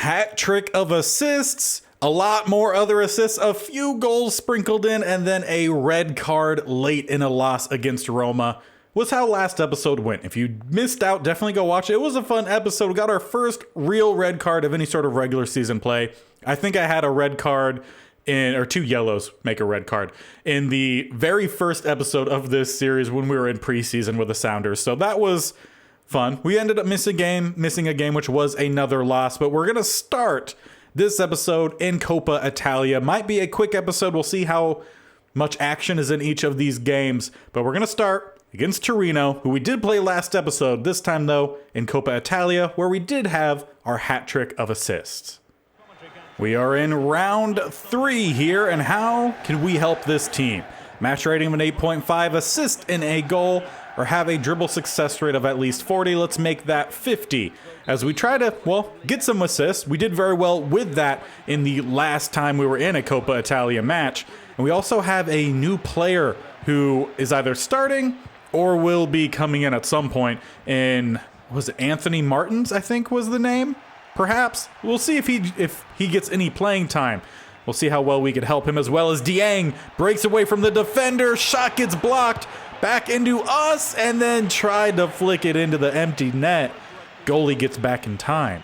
hat trick of assists, a lot more other assists, a few goals sprinkled in, and then a red card late in a loss against Roma. Was how last episode went. If you missed out, definitely go watch it. It was a fun episode. We got our first real red card of any sort of regular season play. I think I had a red card or 2 yellows make a red card in the very first episode of this series when we were in preseason with the Sounders. So that was fun. We ended up missing a game, which was another loss, but we're going to start this episode in Coppa Italia. Might be a quick episode. We'll see how much action is in each of these games, but we're going to start against Torino, who we did play last episode, this time though in Coppa Italia, where we did have our hat trick of assists. We are in round 3 here, and how can we help this team? Match rating of an 8.5, assist in a goal, or have a dribble success rate of at least 40. Let's make that 50. As we try to, well, get some assists. We did very well with that in the last time we were in a Coppa Italia match. And we also have a new player who is either starting or will be coming in at some point in, was it Anthony Martins, I think was the name? Perhaps. We'll see if he gets any playing time. We'll see how well we could help him, as well as Dieng breaks away from the defender, shot gets blocked, back into us, and then tried to flick it into the empty net. Goalie gets back in time.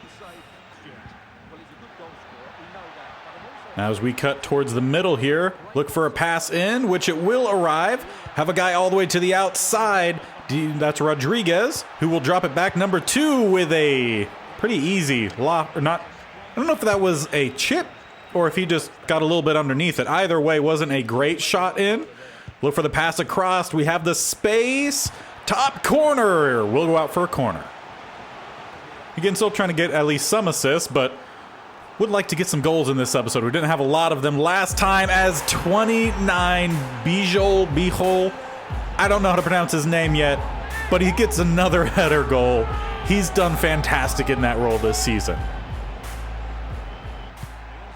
Now as we cut towards the middle here, look for a pass in, which it will arrive. Have a guy all the way to the outside. That's Rodriguez, who will drop it back. Number 2 with a pretty easy lock, or not. I don't know if that was a chip or if he just got a little bit underneath it. Either way, wasn't a great shot in. Look for the pass across. We have the space. Top corner. We'll go out for a corner. Again, still trying to get at least some assists, but would like to get some goals in this episode. We didn't have a lot of them last time, as 29 Bijol. I don't know how to pronounce his name yet, but he gets another header goal. He's done fantastic in that role this season.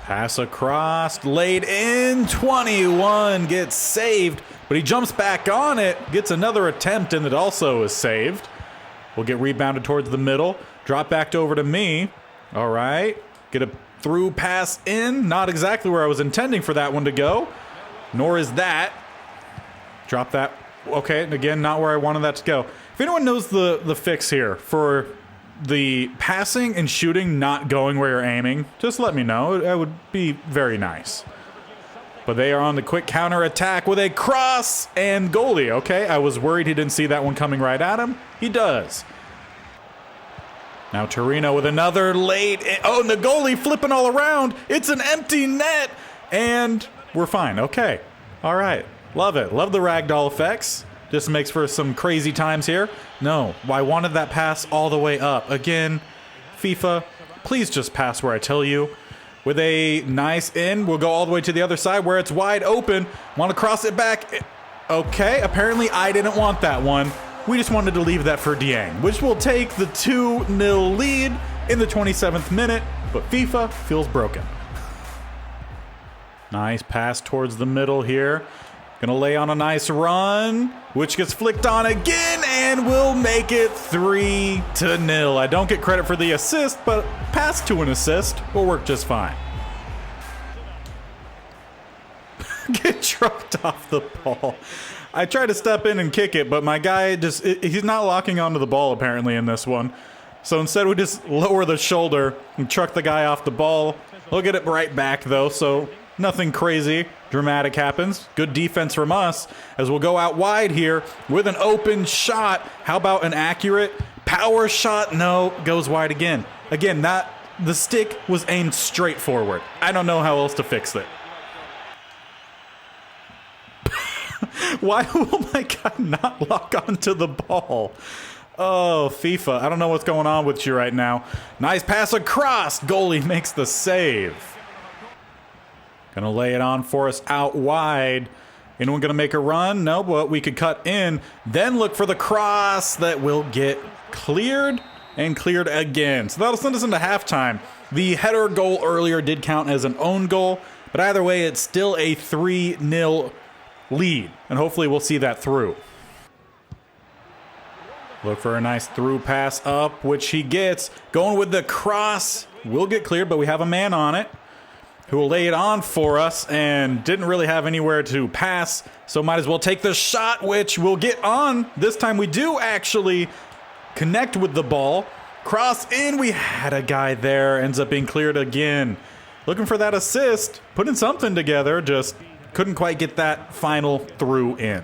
Pass across, laid in, 21 gets saved, but he jumps back on it, gets another attempt, and it also is saved. We'll get rebounded towards the middle, drop back over to me. All right, get a through pass in, not exactly where I was intending for that one to go, nor is that. Drop that, okay, and again, not where I wanted that to go. If anyone knows the fix here for the passing and shooting not going where you're aiming, just let me know. That would be very nice. But they are on the quick counter attack with a cross and goalie. Okay, I was worried he didn't see that one coming right at him. He does. Now Torino with another late. Oh, and the goalie flipping all around. It's an empty net. And we're fine. Okay. All right. Love it. Love the ragdoll effects. Just makes for some crazy times here. No, I wanted that pass all the way up. Again, FIFA, please just pass where I tell you. With a nice in, we'll go all the way to the other side where it's wide open. Want to cross it back. Okay, apparently I didn't want that one. We just wanted to leave that for Dieng, which will take the 2-0 lead in the 27th minute, but FIFA feels broken. Nice pass towards the middle here. Gonna lay on a nice run, which gets flicked on again, and we'll make it 3-0. I don't get credit for the assist, but pass to an assist will work just fine. Get trucked off the ball. I tried to step in and kick it, but my guy he's not locking onto the ball apparently in this one. So instead we just lower the shoulder and truck the guy off the ball. He'll get it right back though, so nothing crazy dramatic happens. Good defense from us as we'll go out wide here with an open shot. How about an accurate power shot? No, goes wide again. Again, the stick was aimed straight forward. I don't know how else to fix it. Why will my guy not lock onto the ball? Oh, FIFA, I don't know what's going on with you right now. Nice pass across. Goalie makes the save. Gonna lay it on for us out wide. Anyone gonna make a run? No, but we could cut in. Then look for the cross that will get cleared and cleared again. So that'll send us into halftime. The header goal earlier did count as an own goal, but either way, it's still a 3-0 lead, and hopefully we'll see that through. Look for a nice through pass up, which he gets. Going with the cross will get cleared, but we have a man on it who will lay it on for us and didn't really have anywhere to pass, so might as well take the shot, which will get on. This time we do actually connect with the ball. Cross in, we had a guy there, ends up being cleared again. Looking for that assist, putting something together, just couldn't quite get that final through in.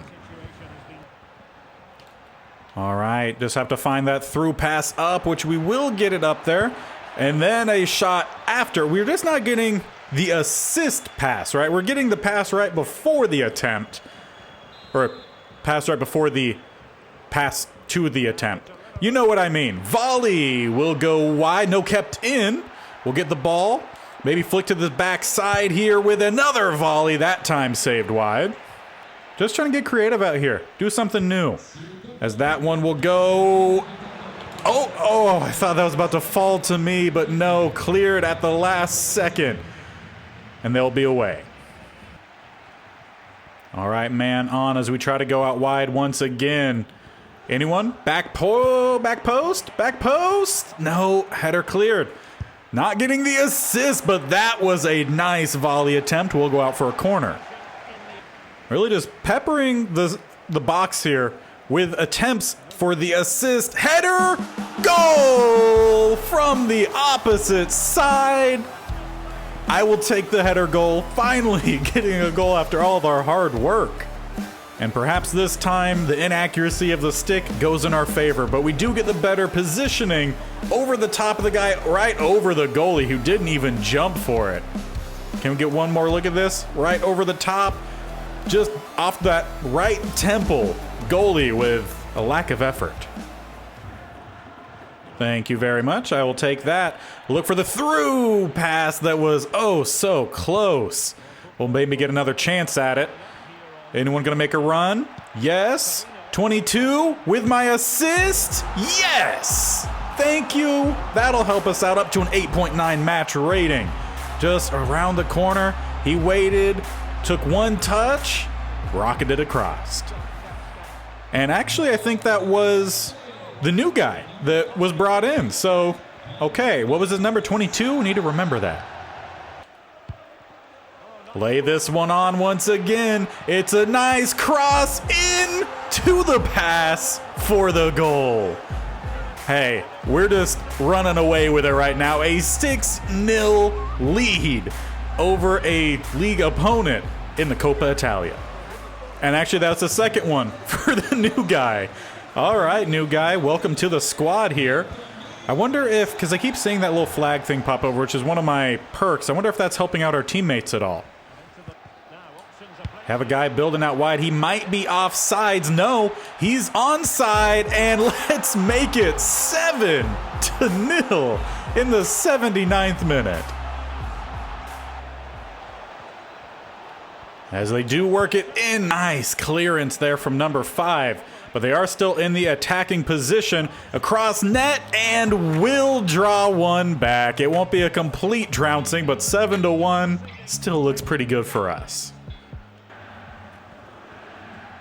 All right, just have to find that through pass up, which we will get it up there. And then a shot after. We're just not getting the assist pass, right? We're getting the pass right before the attempt. Or pass right before the pass to the attempt. You know what I mean. Volley will go wide, no kept in. We'll get the ball. Maybe flick to the backside here with another volley, that time saved wide. Just trying to get creative out here. Do something new. As that one will go. Oh, I thought that was about to fall to me, but no, cleared at the last second. And they'll be away. All right, man on as we try to go out wide once again. Anyone? Back post? No, header cleared. Not getting the assist, but that was a nice volley attempt. We'll go out for a corner. Really just peppering the box here with attempts for the assist. Header, goal from the opposite side. I will take the header goal. Finally getting a goal after all of our hard work. And perhaps this time the inaccuracy of the stick goes in our favor, but we do get the better positioning over the top of the guy, right over the goalie who didn't even jump for it. Can we get one more look at this? Right over the top, just off that right temple. Goalie with a lack of effort. Thank you very much. I will take that. Look for the through pass that was oh so close. We'll maybe get another chance at it. Anyone gonna make a run? Yes. 22 with my assist. Yes. Thank you. That'll help us out up to an 8.9 match rating. Just around the corner. He waited, took one touch, rocketed across. And actually, I think that was the new guy that was brought in. So, okay, what was his number? 22? We need to remember that. Lay this one on once again. It's a nice cross in to the pass for the goal. Hey, we're just running away with it right now. A 6-0 lead over a league opponent in the Coppa Italia. And actually, that's the second one for the new guy. All right, new guy, welcome to the squad here. I wonder if, because I keep seeing that little flag thing pop over, which is one of my perks. I wonder if that's helping out our teammates at all. Have a guy building out wide. He might be offsides. No, he's onside, and let's make it 7-0 in the 79th minute. As they do work it in. Nice clearance there from number 5. But they are still in the attacking position. Across net and will draw one back. It won't be a complete trouncing, but 7-1 still looks pretty good for us.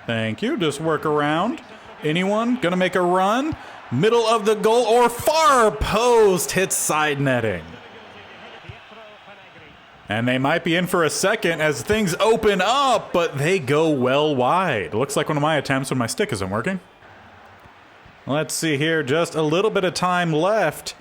Thank you. Just work around. Anyone gonna make a run? Middle of the goal or far post hits side netting. And they might be in for a second as things open up, but they go well wide. Looks like one of my attempts when my stick isn't working. Let's see here. Just a little bit of time left.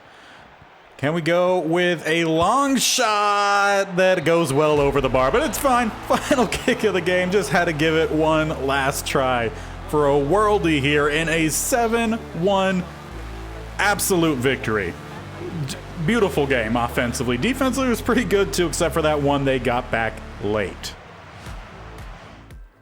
Can we go with a long shot that goes well over the bar? But it's fine. Final kick of the game. Just had to give it one last try for a worldie here in a 7-1 absolute victory. Beautiful game offensively. Defensively was pretty good too, except for that one they got back late.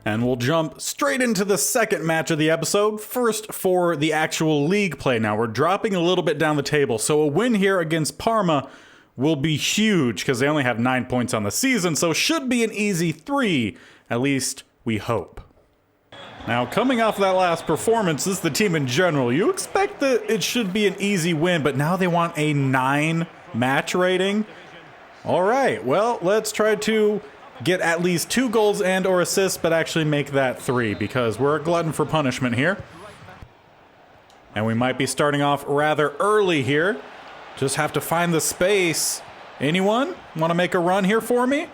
And we'll jump straight into the second match of the episode. First for the actual league play now. We're dropping a little bit down the table, so a win here against Parma will be huge because they only have 9 points on the season, so should be an easy 3, at least we hope. Now, coming off that last performance, this is the team in general. You expect that it should be an easy win, but now they want a 9 match rating. All right, well, let's try to get at least 2 goals and or assists, but actually make that 3 because we're a glutton for punishment here. And we might be starting off rather early here. Just have to find the space. Anyone want to make a run here for me?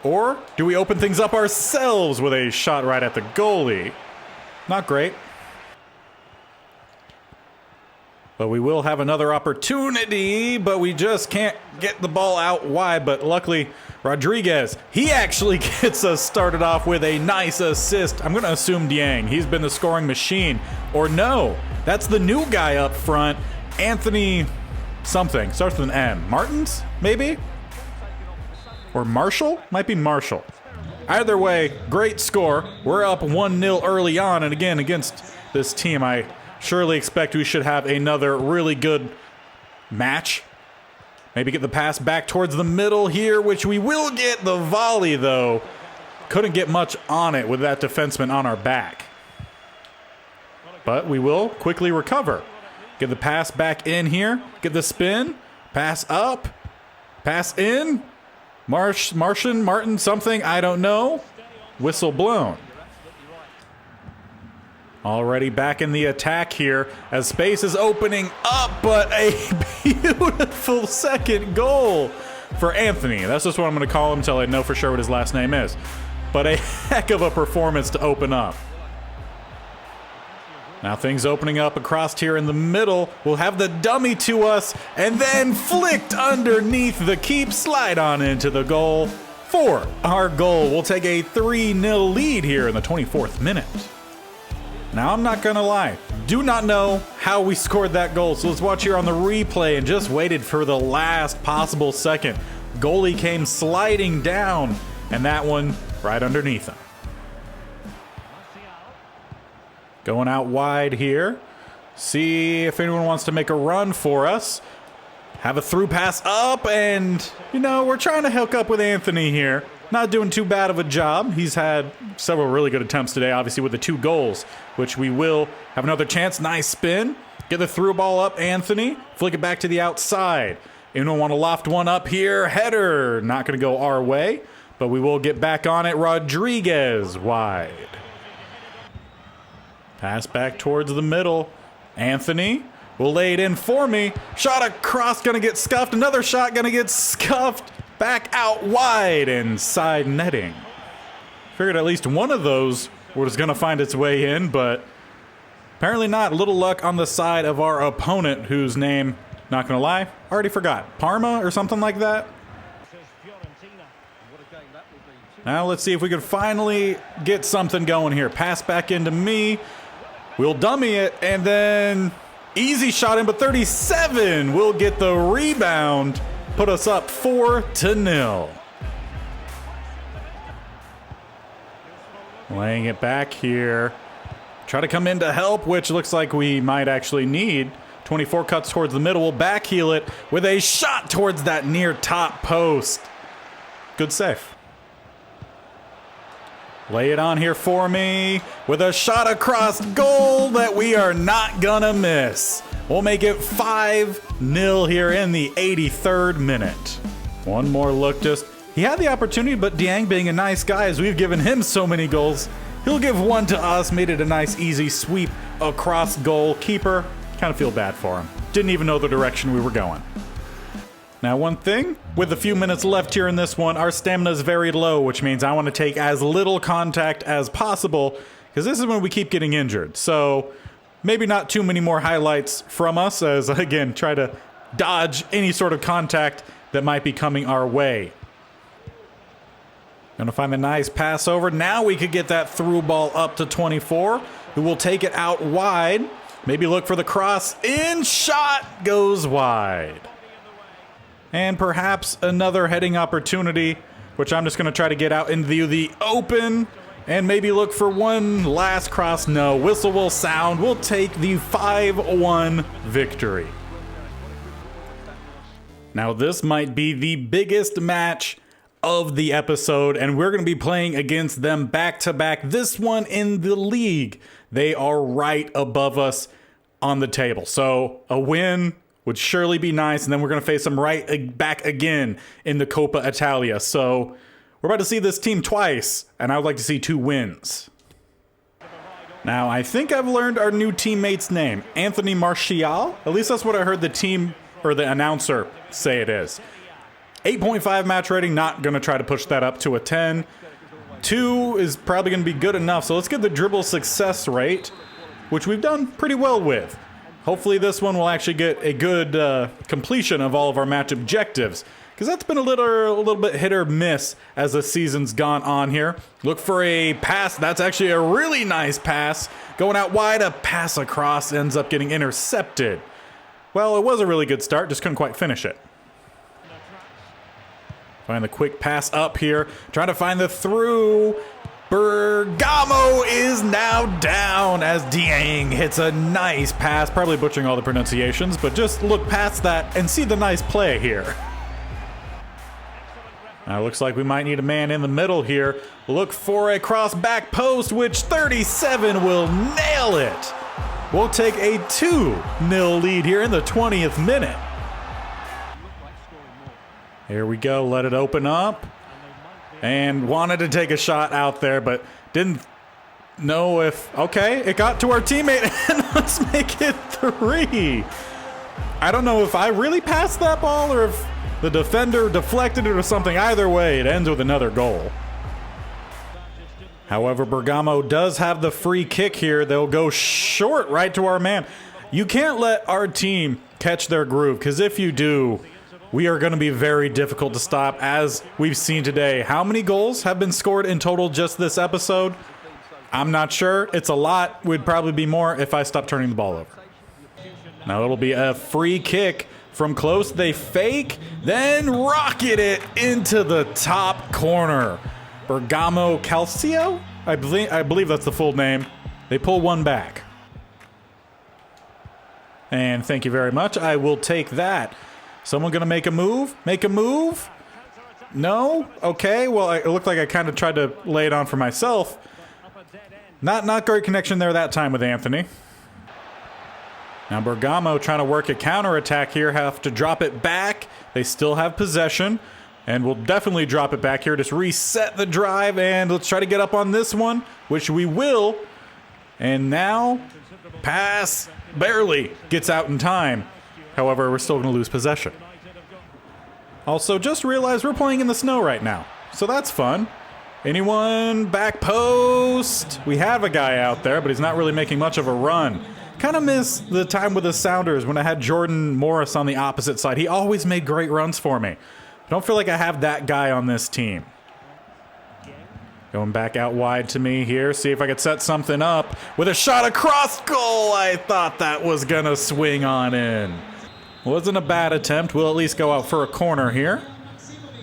Or do we open things up ourselves with a shot right at the goalie? Not great. But we will have another opportunity, but we just can't get the ball out wide. But luckily, Rodriguez, he actually gets us started off with a nice assist. I'm going to assume Dieng. He's been the scoring machine. Or no, that's the new guy up front, Anthony something. Starts with an M. Martins, maybe? Or Marshall? Might be Marshall. Either way, great score. We're up 1-0 early on, and again, against this team, I surely expect we should have another really good match. Maybe get the pass back towards the middle here, which we will get. The volley, though, couldn't get much on it with that defenseman on our back. But we will quickly recover. Get the pass back in here. Get the spin. Pass up. Pass in. Martin, something, I don't know. Whistle blown. Already back in the attack here as space is opening up, but a beautiful second goal for Anthony. That's just what I'm going to call him until I know for sure what his last name is. But a heck of a performance to open up. Now things opening up across here in the middle. We'll have the dummy to us and then flicked underneath the keep, slide on into the goal for our goal. We'll take a 3-0 lead here in the 24th minute. Now I'm not gonna lie, do not know how we scored that goal. So let's watch here on the replay and just waited for the last possible second. Goalie came sliding down and that one right underneath him. Going out wide here. See if anyone wants to make a run for us. Have a through pass up and, you know, we're trying to hook up with Anthony here. Not doing too bad of a job. He's had several really good attempts today, obviously with the 2 goals, which we will have another chance. Nice spin. Get the through ball up, Anthony. Flick it back to the outside. Anyone want to loft one up here? Header. Not going to go our way, but we will get back on it. Rodriguez wide. Pass back towards the middle. Anthony will lay it in for me. Shot across, gonna get scuffed. Another shot gonna get scuffed. Back out wide and side netting. Figured at least one of those was gonna find its way in, but apparently not. Little luck on the side of our opponent, whose name, not gonna lie, already forgot. Parma or something like that? Now let's see if we can finally get something going here. Pass back into me. We'll dummy it, and then easy shot in, but 37 will get the rebound, put us up 4-0. Laying it back here. Try to come in to help, which looks like we might actually need. 24 cuts towards the middle. We'll backheel it with a shot towards that near top post. Good save. Lay it on here for me with a shot across goal that we are not gonna miss. We'll make it 5-0 here in the 83rd minute. One more look, just he had the opportunity, but Dieng, being a nice guy, as we've given him so many goals, he'll give one to us. Made it a nice easy sweep across goal. Keeper, kind of feel bad for him. Didn't even know the direction we were going. Now, one thing, with a few minutes left here in this one, our stamina is very low, which means I want to take as little contact as possible, because this is when we keep getting injured. So maybe not too many more highlights from us, as again, try to dodge any sort of contact that might be coming our way. Gonna find a nice pass over. Now we could get that through ball up to 24, who will take it out wide. Maybe look for the cross in, shot goes wide. And perhaps another heading opportunity, which I'm just going to try to get out into the open and maybe look for one last cross. No, whistle will sound. We'll take the 5-1 victory. Now, this might be the biggest match of the episode, and we're going to be playing against them back-to-back. This one in the league. They are right above us on the table. So a win would surely be nice, and then we're going to face them right back again in the Coppa Italia. So we're about to see this team twice, and I would like to see 2 wins. Now, I think I've learned our new teammate's name, Anthony Martial. At least that's what I heard the team or the announcer say it is. 8.5 match rating, not going to try to push that up to a 10. 2 is probably going to be good enough, so let's get the dribble success rate, which we've done pretty well with. Hopefully this one will actually get a good completion of all of our match objectives, because that's been a little bit hit or miss as the season's gone on here. Look for a pass. That's actually a really nice pass. Going out wide, a pass across ends up getting intercepted. Well, it was a really good start, just couldn't quite finish it. Find the quick pass up here. Trying to find the through. Bergamo is now down as Dieng hits a nice pass. Probably butchering all the pronunciations, but just look past that and see the nice play here. Now looks like we might need a man in the middle here. Look for a cross back post, which 37 will nail it. We'll take a 2-0 lead here in the 20th minute. Here we go, let it open up. And wanted to take a shot out there, but didn't know if... Okay, it got to our teammate, and let's make it 3. I don't know if I really passed that ball or if the defender deflected it or something. Either way, it ends with another goal. However, Bergamo does have the free kick here. They'll go short right to our man. You can't let our team catch their groove, because if you do, we are going to be very difficult to stop, as we've seen today. How many goals have been scored in total just this episode? I'm not sure. It's a lot. Would probably be more if I stopped turning the ball over. Now it'll be a free kick from close. They fake, then rocket it into the top corner. Bergamo Calcio? I believe that's the full name. They pull one back. And thank you very much. I will take that. Someone gonna make a move? Make a move? No? Okay, well, it looked like I kind of tried to lay it on for myself. Not great connection there that time with Anthony. Now Bergamo trying to work a counterattack here, have to drop it back. They still have possession, and we'll definitely drop it back here. Just reset the drive, and let's try to get up on this one, which we will. And now, pass barely gets out in time. However, we're still going to lose possession. Also, just realized we're playing in the snow right now, so that's fun. Anyone? Back post. We have a guy out there, but he's not really making much of a run. Kind of miss the time with the Sounders when I had Jordan Morris on the opposite side. He always made great runs for me. I don't feel like I have that guy on this team. Going back out wide to me here. See if I could set something up with a shot across goal. I thought that was going to swing on in. Wasn't a bad attempt. We'll at least go out for a corner here.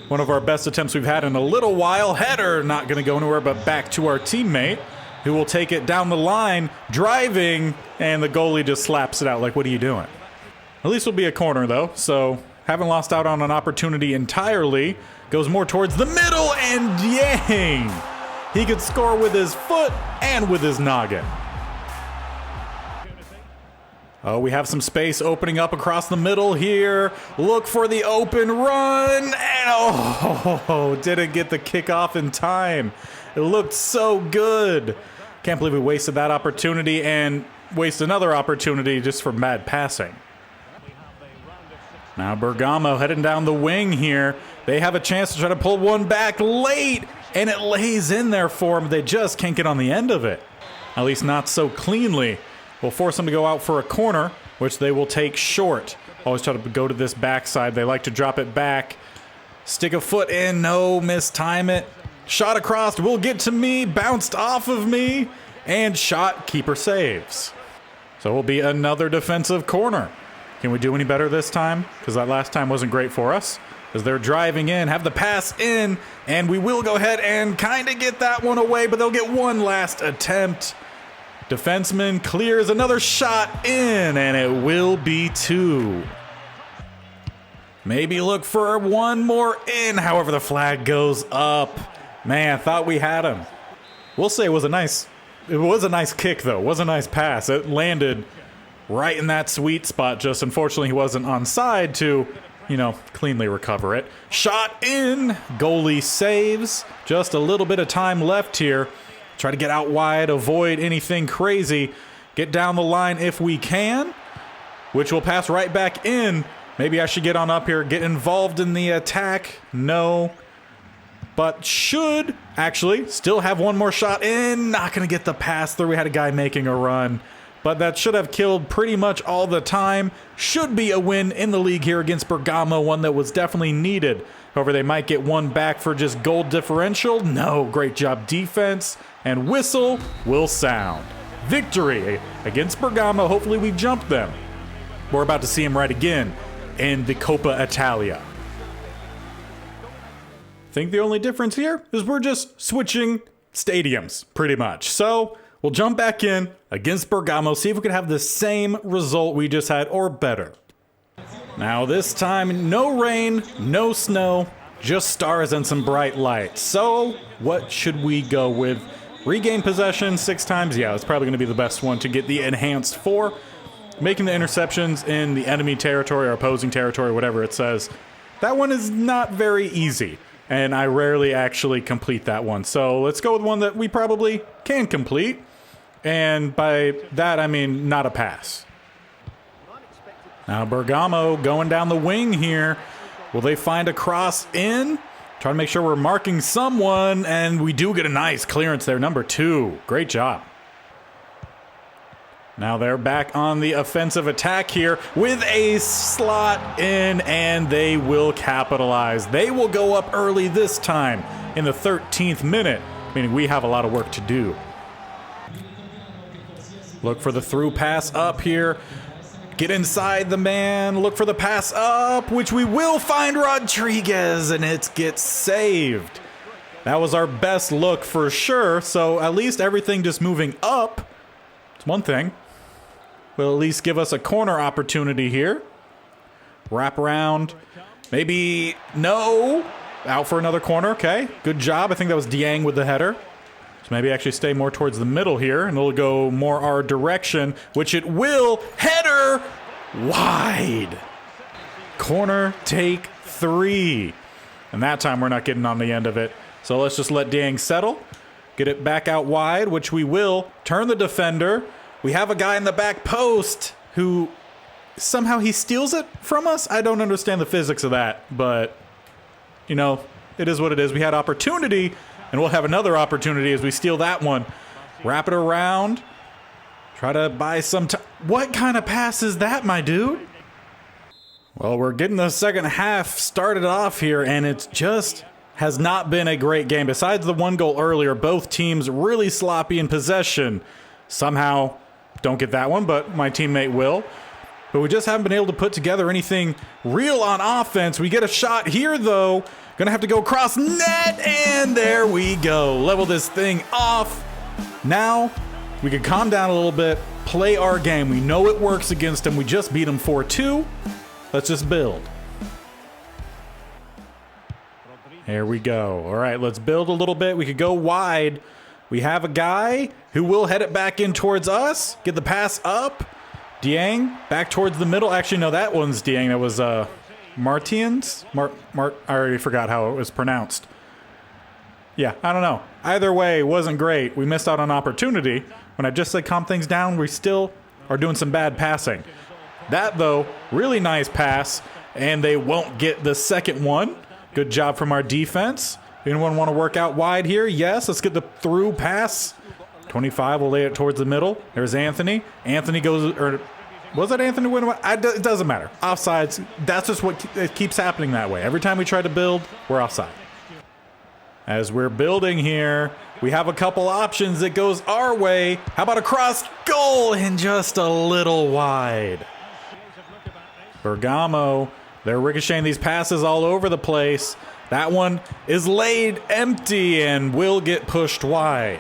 One of our best attempts we've had in a little while. Header, not going to go anywhere but back to our teammate, who will take it down the line, driving, and the goalie just slaps it out. Like, what are you doing? At least it'll be a corner, though, so haven't lost out on an opportunity entirely. Goes more towards the middle, and Yang! He could score with his foot and with his noggin. Oh, we have some space opening up across the middle here. Look for the open run. And oh, didn't get the kickoff in time. It looked so good. Can't believe we wasted that opportunity and waste another opportunity just for bad passing. Now Bergamo heading down the wing here. They have a chance to try to pull one back late, and it lays in there for them. They just can't get on the end of it. At least not so cleanly. We'll force them to go out for a corner, which they will take short. Always try to go to this backside. They like to drop it back. Stick a foot in. No, mistime it. Shot across. Will get to me. Bounced off of me. And shot. Keeper saves. So it will be another defensive corner. Can we do any better this time? Because that last time wasn't great for us. As they're driving in, have the pass in, and we will go ahead and kind of get that one away, but they'll get one last attempt. Defenseman clears another shot in, and it will be 2. Maybe look for one more in. However, the flag goes up. Man, thought we had him. We'll say it was a nice kick, though. It was a nice pass. It landed right in that sweet spot. Just unfortunately, he wasn't onside to, cleanly recover it. Shot in. Goalie saves. Just a little bit of time left here. Try to get out wide, avoid anything crazy. Get down the line if we can, which will pass right back in. Maybe I should get on up here, get involved in the attack. No. But should actually still have one more shot in. Not going to get the pass through. We had a guy making a run. But that should have killed pretty much all the time. Should be a win in the league here against Bergamo, one that was definitely needed. However, they might get one back for just goal differential. No, great job defense. And whistle will sound. Victory against Bergamo. Hopefully we jumped them. We're about to see him right again in the Coppa Italia. I think the only difference here is we're just switching stadiums, pretty much. So we'll jump back in against Bergamo, see if we can have the same result we just had or better. Now this time, no rain, no snow, just stars and some bright lights. So what should we go with? Regain possession 6 times? Yeah, it's probably going to be the best one to get the enhanced 4. Making the interceptions in the enemy territory or opposing territory, whatever it says. That one is not very easy, and I rarely actually complete that one. So let's go with one that we probably can complete. And by that, I mean not a pass. Now Bergamo going down the wing here. Will they find a cross in? Trying to make sure we're marking someone, and we do get a nice clearance there. Number 2. Great job. Now they're back on the offensive attack here with a slot in, and they will capitalize. They will go up early this time in the 13th minute, meaning we have a lot of work to do. Look for the through pass up here. Get inside the man. Look for the pass up, which we will find Rodriguez, and it gets saved. That was our best look for sure, so at least everything just moving up. It's one thing. Will at least give us a corner opportunity here. Wrap around. Maybe no. Out for another corner. Okay, good job. I think that was Dieng with the header. So maybe actually stay more towards the middle here, and it'll go more our direction, which it will. Header wide. Corner take 3. And that time we're not getting on the end of it. So let's just let Dieng settle. Get it back out wide, which we will. Turn the defender. We have a guy in the back post who somehow he steals it from us. I don't understand the physics of that, but you know, it is what it is. We had opportunity, and we'll have another opportunity as we steal that one. Wrap it around. Try to buy some time. What kind of pass is that, my dude? Well, we're getting the second half started off here, and it just has not been a great game. Besides the 1 goal earlier, both teams really sloppy in possession. Somehow, don't get that one, but my teammate will. But we just haven't been able to put together anything real on offense. We get a shot here, though. Gonna have to go across net, and there we go. Level this thing off. Now, we can calm down a little bit, play our game. We know it works against them. We just beat them 4-2. Let's just build. Here we go. All right, let's build a little bit. We could go wide. We have a guy who will head it back in towards us. Get the pass up. Dieng back towards the middle. Actually, no, that one's Dieng. That was Martians. I already forgot how it was pronounced. Yeah, I don't know. Either way, it wasn't great. We missed out on opportunity. When I just said calm things down, we still are doing some bad passing. That, though, really nice pass, and they won't get the second one. Good job from our defense. Anyone want to work out wide here? Yes, let's get the through pass. 25 will lay it towards the middle. There's Anthony. Anthony goes, or was it Anthony? It doesn't matter. Offsides, that's just what it keeps happening that way. Every time we try to build, we're offside. As we're building here, we have a couple options that goes our way. How about a cross goal and just a little wide? Bergamo, they're ricocheting these passes all over the place. That one is laid empty and will get pushed wide.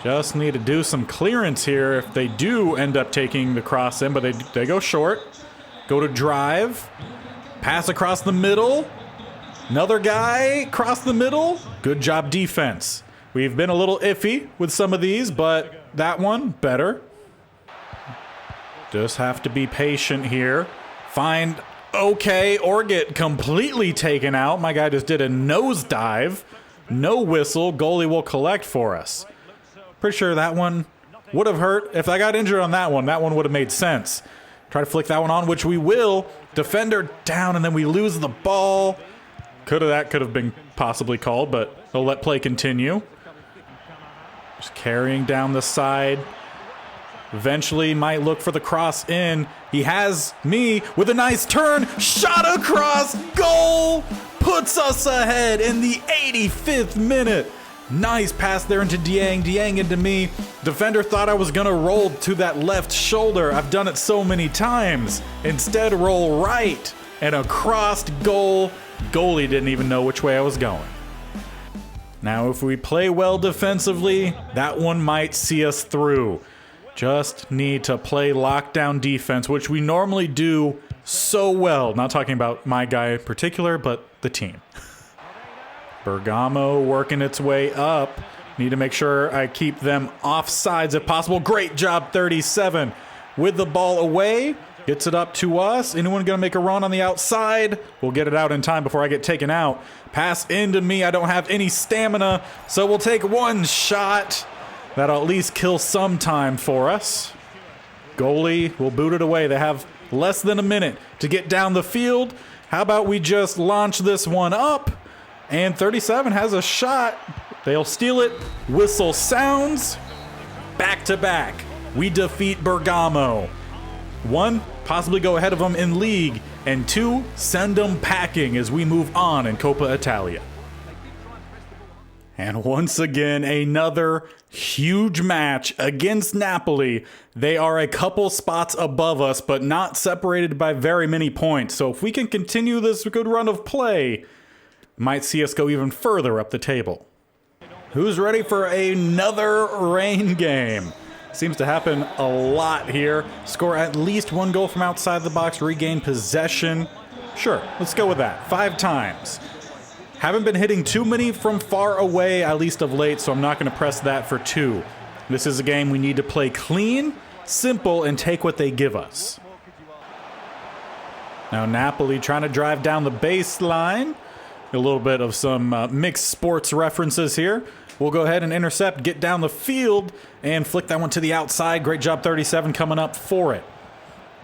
Just need to do some clearance here if they do end up taking the cross in, but they go short. Go to drive. Pass across the middle. Another guy across the middle. Good job defense. We've been a little iffy with some of these, but that one, better. Just have to be patient here. Find okay or get completely taken out. My guy just did a nosedive. No whistle. Goalie will collect for us. Pretty sure that one would have hurt. If I got injured on that one would have made sense. Try to flick that one on, which we will. Defender down, and then we lose the ball. That could have been possibly called, but they'll let play continue. Just carrying down the side. Eventually might look for the cross in. He has me with a nice turn. Shot across. Goal. Puts us ahead in the 85th minute. Nice pass there into Dieng. Dieng into me. Defender thought I was going to roll to that left shoulder. I've done it so many times. Instead, roll right. And a crossed goal. Goalie didn't even know which way I was going. Now, if we play well defensively, that one might see us through. Just need to play lockdown defense, which we normally do so well. Not talking about my guy in particular, but the team. Bergamo working its way up. Need to make sure I keep them off sides if possible. Great job, 37. With the ball away, gets it up to us. Anyone going to make a run on the outside? We'll get it out in time before I get taken out. Pass into me. I don't have any stamina, so we'll take one shot. That'll at least kill some time for us. Goalie will boot it away. They have less than a minute to get down the field. How about we just launch this one up? And 37 has a shot. They'll steal it. Whistle sounds. Back to back. We defeat Bergamo. 1, possibly go ahead of them in league. And 2, send them packing as we move on in Coppa Italia. And once again, another huge match against Napoli. They are a couple spots above us, but not separated by very many points. So if we can continue this good run of play, might see us go even further up the table. Who's ready for another rain game? Seems to happen a lot here. Score at least 1 goal from outside the box, regain possession. Sure, let's go with that. 5 times. Haven't been hitting too many from far away, at least of late, so I'm not going to press that for 2. This is a game we need to play clean, simple, and take what they give us. Now Napoli trying to drive down the baseline. A little bit of some mixed sports references here. We'll go ahead and intercept, get down the field, and flick that one to the outside. Great job, 37 coming up for it.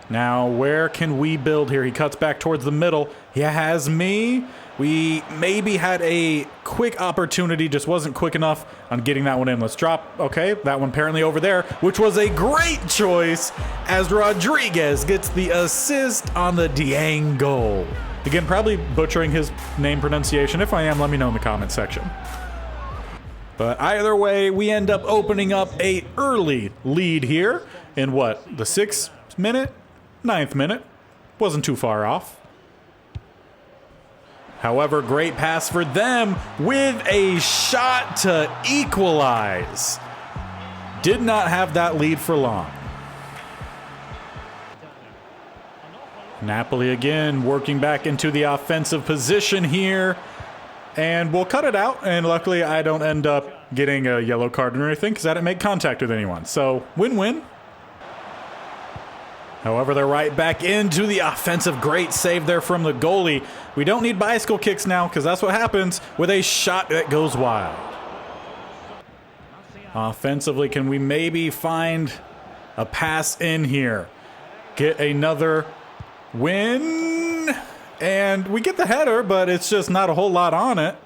Now, where can we build here? He cuts back towards the middle. He has me. We maybe had a quick opportunity, just wasn't quick enough on getting that one in. Let's drop. Okay, that one apparently over there, which was a great choice as Rodriguez gets the assist on the Dieng goal. Again, probably butchering his name pronunciation. If I am, let me know in the comment section. But either way, we end up opening up a early lead here in what? The 6th minute? 9th minute? Wasn't too far off. However, great pass for them with a shot to equalize. Did not have that lead for long. Napoli again working back into the offensive position here. And we'll cut it out. And luckily I don't end up getting a yellow card or anything because I didn't make contact with anyone. So win-win. However, they're right back into the offensive. Great save there from the goalie. We don't need bicycle kicks now because that's what happens with a shot that goes wild. Offensively, can we maybe find a pass in here? Get another win. And we get the header, but it's just not a whole lot on it.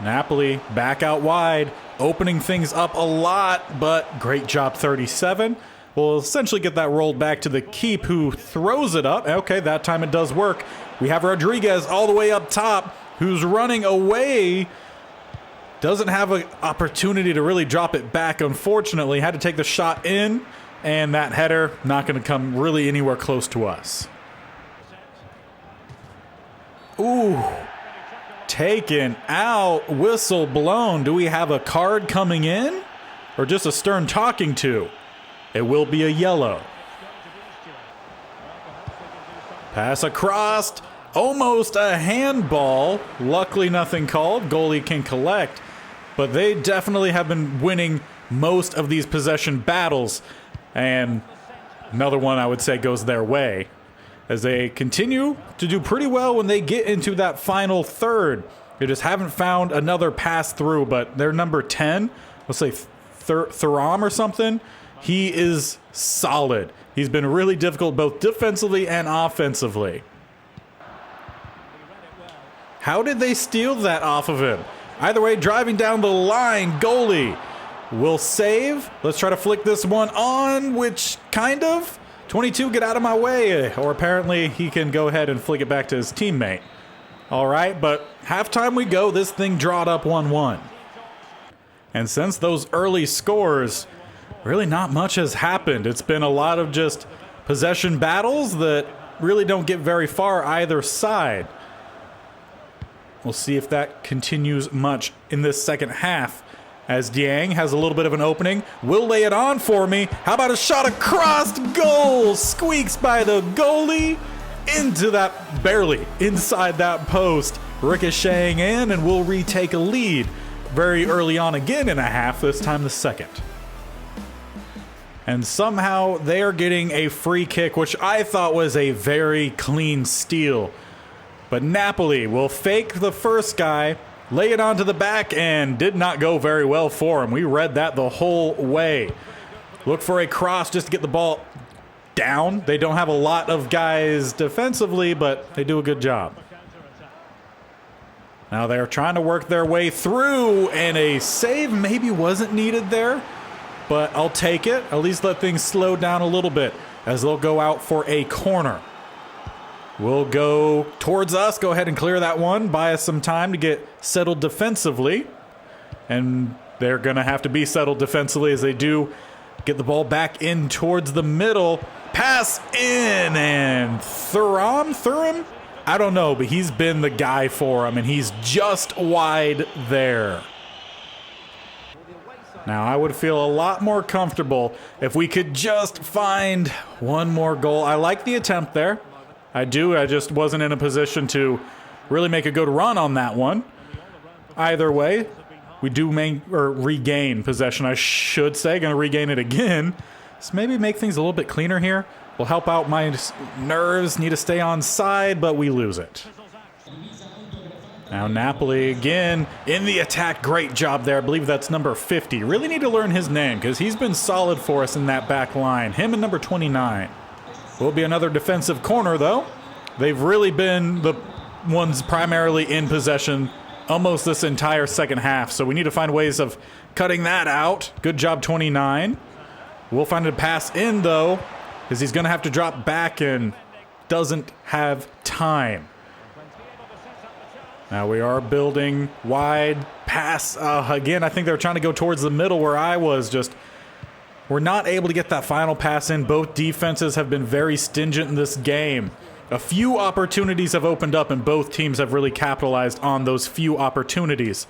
Napoli back out wide, opening things up a lot, but great job, 37. We'll essentially get that rolled back to the keep who throws it up. Okay, that time it does work. We have Rodriguez all the way up top who's running away. Doesn't have an opportunity to really drop it back, unfortunately. Had to take the shot in, and that header not going to come really anywhere close to us. Ooh, taken out, whistle blown. Do we have a card coming in or just a stern talking to? It will be a yellow. Pass across, almost a handball. Luckily nothing called, goalie can collect, but they definitely have been winning most of these possession battles, and another one I would say goes their way, as they continue to do pretty well when they get into that final third. They just haven't found another pass through, but they're number 10, let's say Thuram or something, He is solid. He's been really difficult both defensively and offensively. How did they steal that off of him? Either way, driving down the line, goalie will save. Let's try to flick this one on, which kind of. 22, get out of my way. Or apparently he can go ahead and flick it back to his teammate. All right, but halftime we go. This thing drawed up 1-1. And since those early scores, really not much has happened. It's been a lot of just possession battles that really don't get very far either side. We'll see if that continues much in this second half as Dieng has a little bit of an opening. Will lay it on for me. How about a shot across goal? Squeaks by the goalie into that, barely inside that post. Ricocheting in, and we'll retake a lead very early on again in a half, this time the second. And somehow they're getting a free kick, which I thought was a very clean steal. But Napoli will fake the first guy, lay it onto the back, and did not go very well for him. We read that the whole way. Look for a cross just to get the ball down. They don't have a lot of guys defensively, but they do a good job. Now they're trying to work their way through, and a save maybe wasn't needed there, but I'll take it. At least let things slow down a little bit as they'll go out for a corner. We'll go towards us. Go ahead and clear that one. Buy us some time to get settled defensively. And they're going to have to be settled defensively as they do get the ball back in towards the middle. Pass in, and Thuram? I don't know, but he's been the guy for him, and he's just wide there. Now, I would feel a lot more comfortable if we could just find one more goal. I like the attempt there. I do. I just wasn't in a position to really make a good run on that one. Either way, we do regain possession, I should say. Going to regain it again. So maybe make things a little bit cleaner here. Will help out my nerves. Need to stay on side, but we lose it. Now Napoli again in the attack. Great job there. I believe that's number 50. Really need to learn his name because he's been solid for us in that back line. Him and number 29. Will be another defensive corner, though. They've really been the ones primarily in possession almost this entire second half, so we need to find ways of cutting that out. Good job, 29. We'll find a pass in, though, because he's going to have to drop back and doesn't have time. Now we are building wide pass. Again, I think they were trying to go towards the middle where I was. Just we're not able to get that final pass in. Both defenses have been very stingent in this game. A few opportunities have opened up, and both teams have really capitalized on those few opportunities.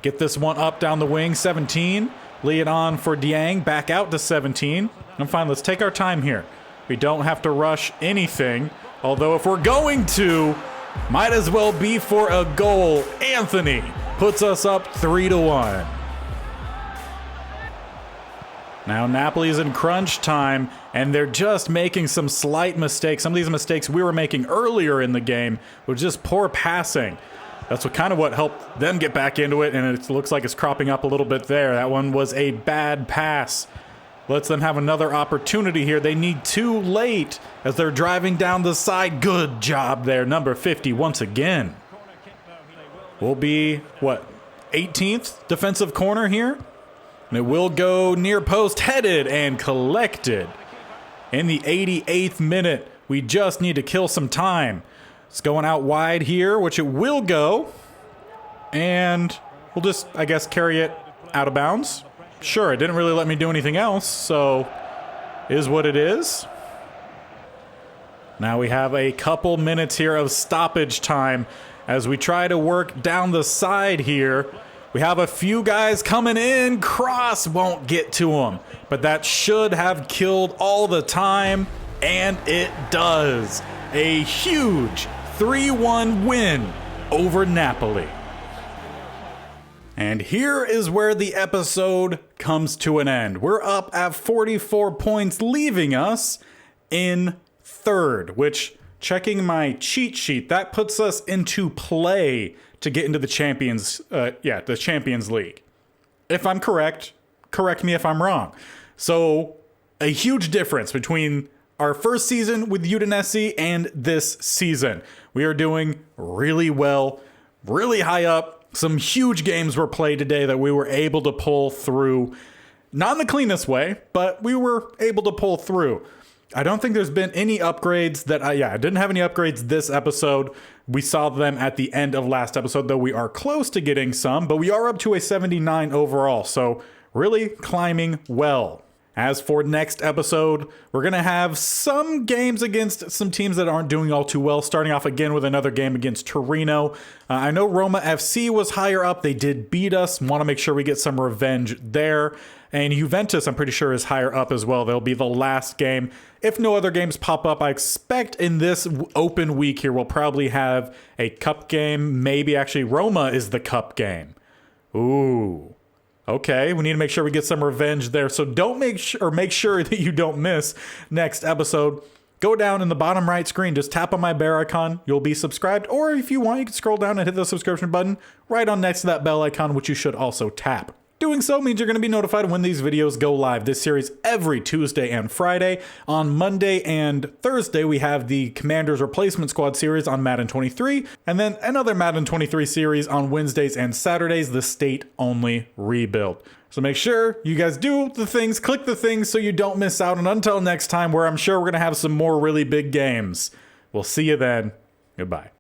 Get this one up down the wing, 17. Lay it on for Dieng, back out to 17. I'm fine, let's take our time here. We don't have to rush anything, although if we're going to, might as well be for a goal. Anthony puts us up 3-1. Now Napoli's in crunch time, and they're just making some slight mistakes. Some of these mistakes we were making earlier in the game were just poor passing. That's what helped them get back into it, and it looks like it's cropping up a little bit there. That one was a bad pass. Lets them have another opportunity here. They need too late as they're driving down the side. Good job there, number 50 once again. Will be, 18th defensive corner here? And it will go near post, headed and collected. In the 88th minute, we just need to kill some time. It's going out wide here, which it will go. And we'll just, I guess, carry it out of bounds. Sure, it didn't really let me do anything else, so is what it is. Now we have a couple minutes here of stoppage time as we try to work down the side here. We have a few guys coming in. Cross won't get to him, but that should have killed all the time, and it does. A huge 3-1 win over Napoli. And here is where the episode comes to an end. We're up at 44 points, leaving us in third, which, checking my cheat sheet, that puts us into play to get into the the Champions League. If I'm correct, correct me if I'm wrong. So a huge difference between our first season with Udinese and this season. We are doing really well, really high up. Some huge games were played today that we were able to pull through. Not in the cleanest way, but we were able to pull through. I don't think there's been any upgrades that I didn't have any upgrades this episode. We saw them at the end of last episode, though we are close to getting some, but we are up to a 79 overall. So really climbing well. As for next episode, we're going to have some games against some teams that aren't doing all too well, starting off again with another game against Torino. I know Roma FC was higher up. They did beat us. Want to make sure we get some revenge there. And Juventus, I'm pretty sure, is higher up as well. They'll be the last game. If no other games pop up, I expect in this open week here, we'll probably have a cup game. Maybe actually Roma is the cup game. Ooh. Okay, we need to make sure we get some revenge there. So make sure that you don't miss next episode. Go down in the bottom right screen, just tap on my bear icon. You'll be subscribed. Or if you want, you can scroll down and hit the subscription button right on next to that bell icon, which you should also tap. Doing so means you're going to be notified when these videos go live. This series every Tuesday and Friday. On Monday and Thursday, we have the Commanders Replacement Squad series on Madden 23, and then another Madden 23 series on Wednesdays and Saturdays, the state-only rebuild. So make sure you guys do the things, click the things so you don't miss out. And until next time, where I'm sure we're going to have some more really big games. We'll see you then. Goodbye.